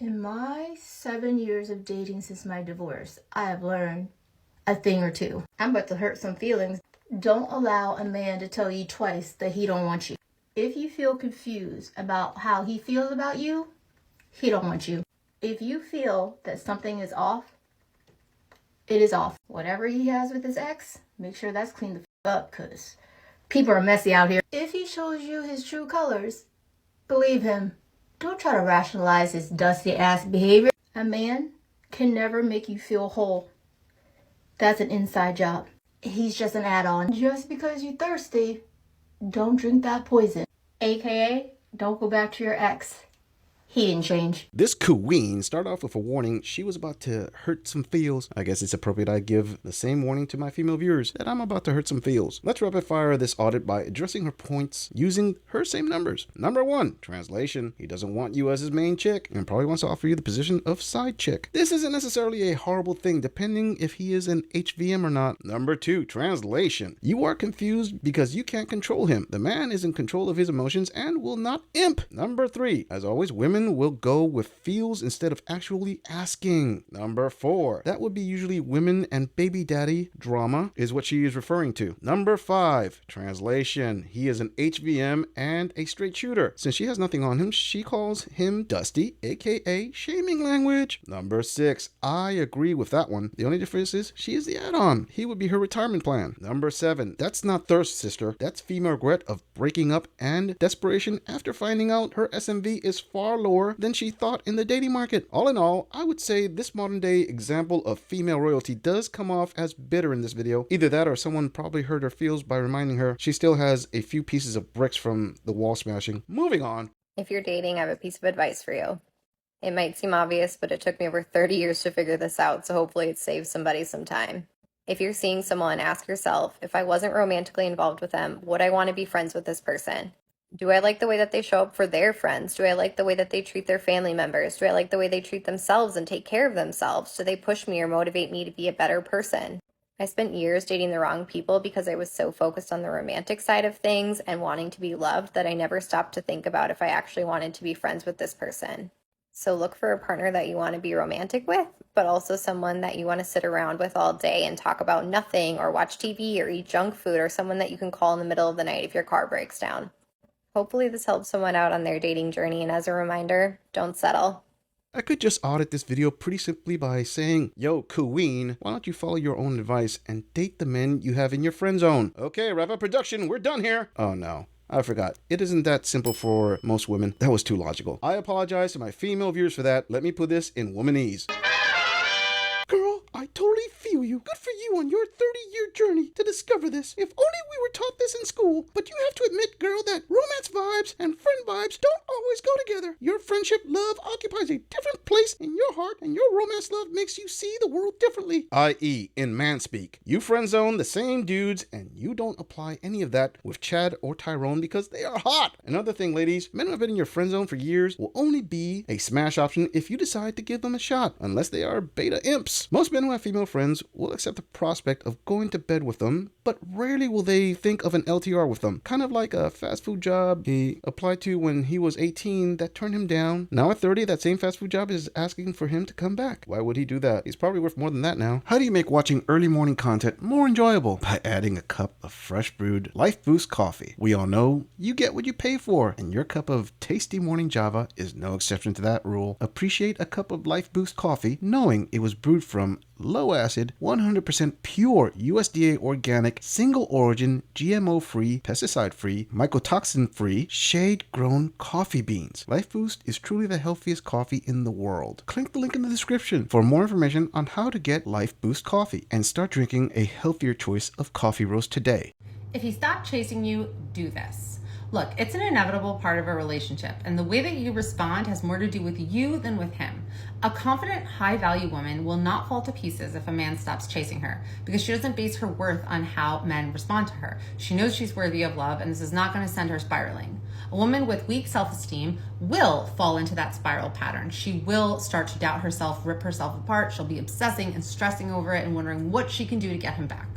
In my 7 years of dating since my divorce, I have learned a thing or two. I'm about to hurt some feelings. Don't allow a man to tell you twice that he don't want you. If you feel confused about how he feels about you, he don't want you. If you feel that something is off, it is off. Whatever he has with his ex, make sure that's cleaned the up, because people are messy out here. If he shows you his true colors, believe him. Don't try to rationalize his dusty ass behavior. A man can never make you feel whole. That's an inside job. He's just an add-on. Just because you're thirsty, don't drink that poison. AKA, don't go back to your ex. He didn't change. This queen started off with a warning she was about to hurt some feels. I guess it's appropriate I give the same warning to my female viewers that I'm about to hurt some feels. Let's rapid fire this audit by addressing her points using her same numbers. Number 1, translation. He doesn't want you as his main chick and probably wants to offer you the position of side chick. This isn't necessarily a horrible thing depending if he is an HVM or not. Number 2, translation. You are confused because you can't control him. The man is in control of his emotions and will not imp. Number 3, as always, women will go with feels instead of actually asking. Number 4, that would be usually women and baby daddy drama is what she is referring to. Number 5, translation. He is an HVM and a straight shooter. Since she has nothing on him, she calls him Dusty, aka shaming language. Number 6, I agree with that one. The only difference is she is the add-on. He would be her retirement plan. Number 7, that's not thirst, sister. That's female regret of breaking up and desperation after finding out her SMV is far lower than she thought in the dating market. All in all, I would say this modern day example of female royalty does come off as bitter in this video. Either that or someone probably hurt her feels by reminding her she still has a few pieces of bricks from the wall smashing. Moving on. If you're dating, I have a piece of advice for you. It might seem obvious, but it took me over 30 years to figure this out, so hopefully it saves somebody some time. If you're seeing someone, ask yourself, if I wasn't romantically involved with them, would I want to be friends with this person? Do I like the way that they show up for their friends? Do I like the way that they treat their family members? Do I like the way they treat themselves and take care of themselves? Do they push me or motivate me to be a better person? I spent years dating the wrong people because I was so focused on the romantic side of things and wanting to be loved that I never stopped to think about if I actually wanted to be friends with this person. So look for a partner that you want to be romantic with, but also someone that you want to sit around with all day and talk about nothing or watch TV or eat junk food, or someone that you can call in the middle of the night if your car breaks down. Hopefully this helps someone out on their dating journey, and as a reminder, don't settle. I could just audit this video pretty simply by saying, yo, queen, why don't you follow your own advice and date the men you have in your friend zone? Okay, wrap up production, we're done here. Oh no, I forgot. It isn't that simple for most women. That was too logical. I apologize to my female viewers for that. Let me put this in womanese. Girl, I totally feel you. Good for you on your 30-year journey to discover this. If only we were taught this in school. But you have to admit, girl, that romance vibes and friend vibes don't always go together. Your friendship love occupies a different place in your heart, and your romance love makes you see the world differently. I.e., in man speak, you friend zone the same dudes, and you don't apply any of that with Chad or Tyrone because they are hot. Another thing, ladies, men who have been in your friend zone for years will only be a smash option if you decide to give them a shot, unless they are beta imps. Most men who have female friends will accept the prospect of going to bed with them, but rarely will they think of an LTR with them. Kind of like a fast food job he applied to when he was 18 that turned him down. Now at 30, that same fast food job is asking for him to come back. Why would he do that? He's probably worth more than that now. How do you make watching early morning content more enjoyable? By adding a cup of fresh brewed Life Boost coffee. We all know you get what you pay for, and your cup of tasty morning Java is no exception to that rule. Appreciate a cup of Life Boost coffee knowing it was brewed from low acid, 100% pure USDA organic, single origin, GMO free, pesticide free, mycotoxin free, shade grown coffee beans. Life Boost is truly the healthiest coffee in the world. Click the link in the description for more information on how to get Life Boost coffee and start drinking a healthier choice of coffee roast today. If he stopped chasing you, do this. Look, it's an inevitable part of a relationship, and the way that you respond has more to do with you than with him. A confident, high-value woman will not fall to pieces if a man stops chasing her, because she doesn't base her worth on how men respond to her. She knows she's worthy of love, and this is not going to send her spiraling. A woman with weak self-esteem will fall into that spiral pattern. She will start to doubt herself, rip herself apart. She'll be obsessing and stressing over it and wondering what she can do to get him back.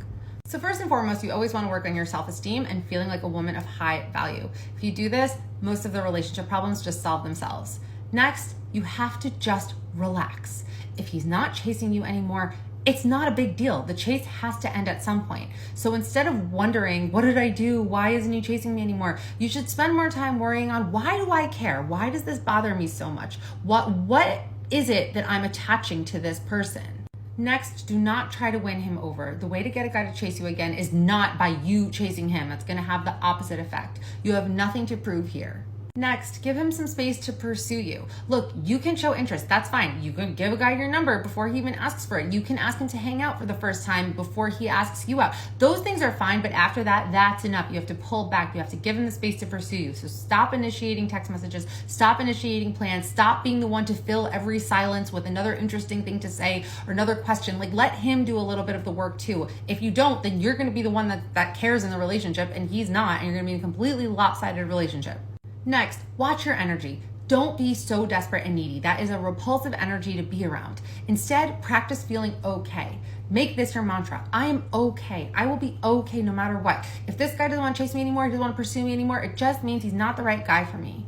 So first and foremost, you always want to work on your self-esteem and feeling like a woman of high value. If you do this, most of the relationship problems just solve themselves. Next, you have to just relax. If he's not chasing you anymore, it's not a big deal. The chase has to end at some point. So instead of wondering, what did I do? Why isn't he chasing me anymore? You should spend more time worrying on, why do I care? Why does this bother me so much? What is it that I'm attaching to this person? Next, do not try to win him over. The way to get a guy to chase you again is not by you chasing him. That's going to have the opposite effect. You have nothing to prove here. Next, give him some space to pursue you. Look, you can show interest. That's fine. You can give a guy your number before he even asks for it. You can ask him to hang out for the first time before he asks you out. Those things are fine, but after that, that's enough. You have to pull back. You have to give him the space to pursue you. So stop initiating text messages. Stop initiating plans. Stop being the one to fill every silence with another interesting thing to say or another question. Like, let him do a little bit of the work too. If you don't, then you're going to be the one that cares in the relationship, and he's not, and you're going to be in a completely lopsided relationship. Next, watch your energy. Don't be so desperate and needy. That is a repulsive energy to be around. Instead, practice feeling okay. Make this your mantra. I am okay. I will be okay no matter what. If this guy doesn't want to chase me anymore, he doesn't want to pursue me anymore, it just means he's not the right guy for me.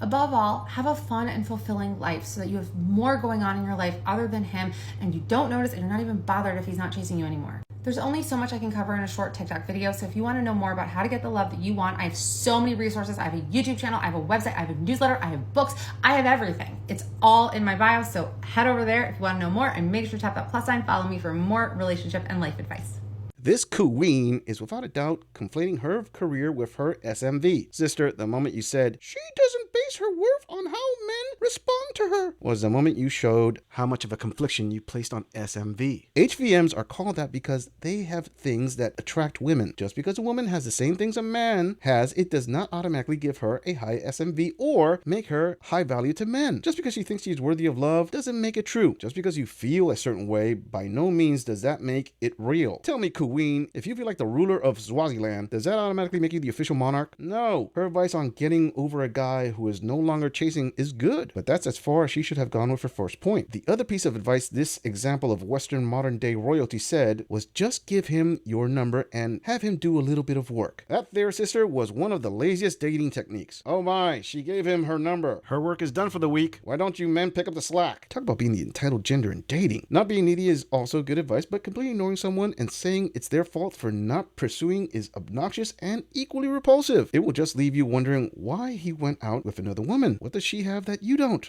Above all, have a fun and fulfilling life so that you have more going on in your life other than him, and you don't notice and you're not even bothered if he's not chasing you anymore. There's only so much I can cover in a short TikTok video, so if you want to know more about how to get the love that you want, I have so many resources. I have a YouTube channel, I have a website, I have a newsletter, I have books, I have everything. It's all in my bio, so head over there if you want to know more, and make sure to tap that plus sign, follow me for more relationship and life advice. This queen is without a doubt conflating her career with her SMV. Sister, the moment you said, she doesn't base her worth on how men respond to her, was the moment you showed how much of a confliction you placed on SMV. HVMs are called that because they have things that attract women. Just because a woman has the same things a man has, it does not automatically give her a high SMV or make her high value to men. Just because she thinks she's worthy of love doesn't make it true. Just because you feel a certain way, by no means does that make it real. Tell me, queen, if you feel like the ruler of Swaziland, does that automatically make you the official monarch? No. Her advice on getting over a guy who is no longer chasing is good, but that's as far as she should have gone with her first point. The other piece of advice this example of Western modern day royalty said was just give him your number and have him do a little bit of work. That there, sister, was one of the laziest dating techniques. Oh my, she gave him her number. Her work is done for the week. Why don't you men pick up the slack? Talk about being the entitled gender in dating. Not being needy is also good advice, but completely ignoring someone and saying it's their fault for not pursuing is obnoxious and equally repulsive. It will just leave you wondering why he went out with another woman. What does she have that you don't?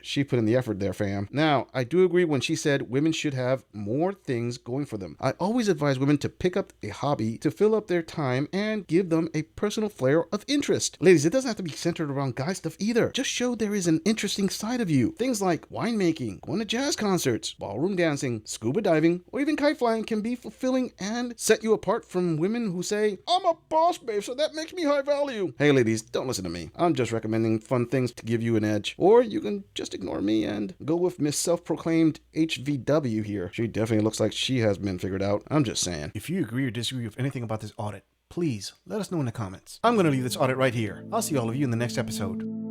She put in the effort there, fam. Now, I do agree when she said women should have more things going for them. I always advise women to pick up a hobby to fill up their time and give them a personal flair of interest. Ladies, it doesn't have to be centered around guy stuff either. Just show there is an interesting side of you. Things like winemaking, going to jazz concerts, ballroom dancing, scuba diving, or even kite flying can be fulfilling and set you apart from women who say, I'm a boss babe, so that makes me high value. Hey ladies, don't listen to me. I'm just recommending fun things to give you an edge. Or you can just ignore me and go with Miss Self-Proclaimed HVW here. She definitely looks like she has men figured out. I'm just saying. If you agree or disagree with anything about this audit, please let us know in the comments. I'm going to leave this audit right here. I'll see all of you in the next episode.